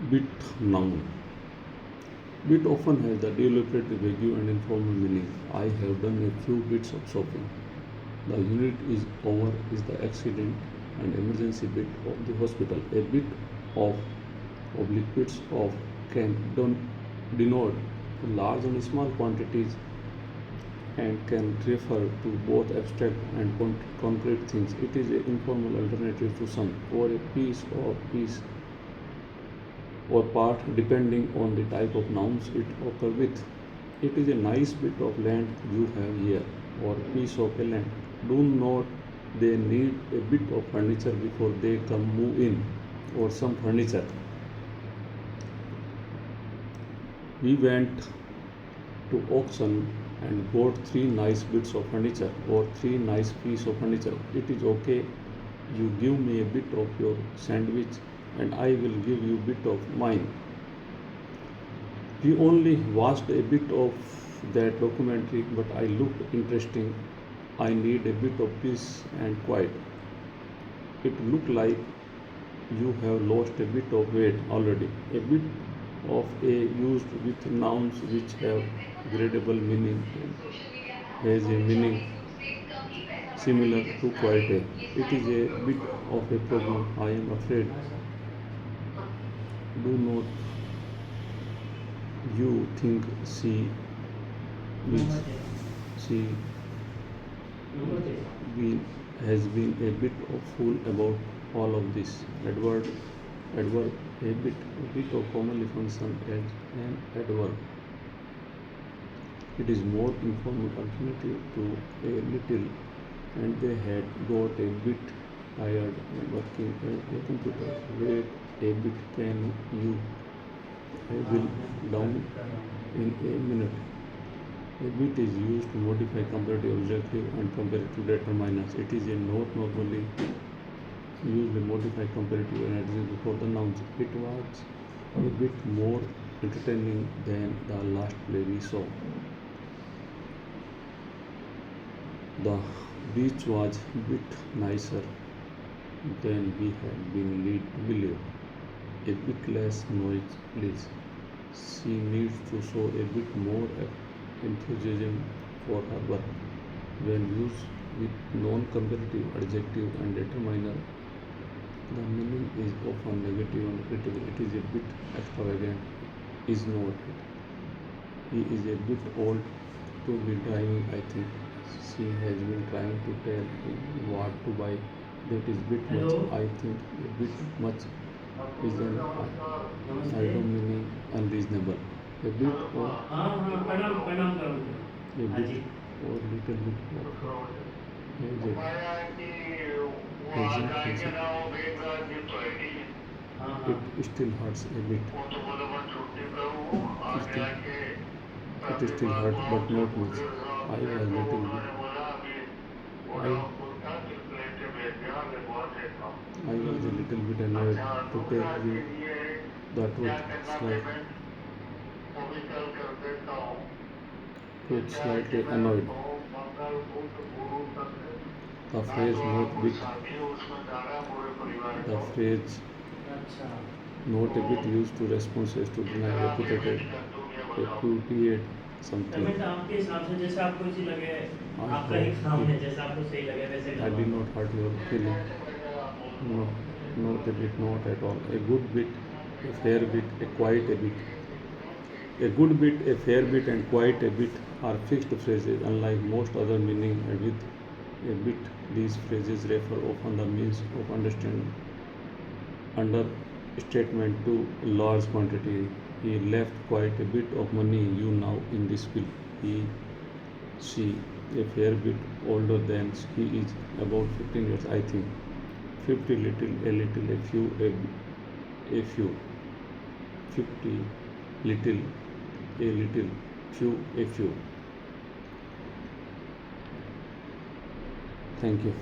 Bit noun. Bit often has the deliberate, vague, and informal meaning. I have done a few bits of shopping. The unit is over is the accident and emergency bit of the hospital. A bit of oblique bits of can denote large and small quantities and can refer to both abstract and concrete things. It is an informal alternative to sum or a piece or part depending on the type of nouns it occurs with. It is a nice bit of land you have here or piece of a land. Do not they need a bit of furniture before they come move in or some furniture. We went to auction and bought three nice bits of furniture or three nice piece of furniture. It is okay. You give me a bit of your sandwich and I will give you a bit of mine. We only watched a bit of that documentary, but I looked interesting. I need a bit of peace and quiet. It looked like you have lost a bit of weight already. A bit of a used with nouns which have gradable meaning has a meaning similar to quite a. It is a bit of a problem. I am afraid. Do not you think which she been, has been a bit of fool about all of this? Adverb, a bit of commonly function as an adverb. It is more informal alternative to a little, and they had got a bit tired working at a computer. Wait a bit, can you? I will down in a minute. A bit is used to modify comparative objective and comparative determinants. It is a not normally used to modify comparative and adjective before the nouns. It was a bit more entertaining than the last play we saw. The beach was a bit nicer than we had been led to believe. A bit less noise, please. She needs to show a bit more enthusiasm for her work. When used with non-comparative adjective and determiner, the meaning is often negative and critical. It is a bit extravagant, is not it? He is a bit old to be driving, I think. She has been trying to tell him what to buy. That is bit much. I think a bit much is an idle meaning unreasonable. A bit or a bit or little bit of hesitation. It still hurts a bit. Still, it still hurt, but not much. I was little bit. I, I was a little bit annoyed to tell you the truth, slightly annoyed. The phrase not bit, the phrase not a bit used to responses to deny repudiate something. आपके हिसाब से जैसे आपको easy लगे आपका ही काम है जैसे आपको सही लगे वैसे I did not hurt your feeling. No, not a bit, not at all. A good bit, a fair bit, a quite a bit. A good bit, a fair bit, and quite a bit are fixed phrases, unlike most other meaning. And with a bit, these phrases refer often the means of understatement to a large quantity. He left quite a bit of money you now in this will. She, a fair bit older than he is, about 15 years, I think. 50 little, a little, a few, a few. 50 little, a little, few, a few. Thank you.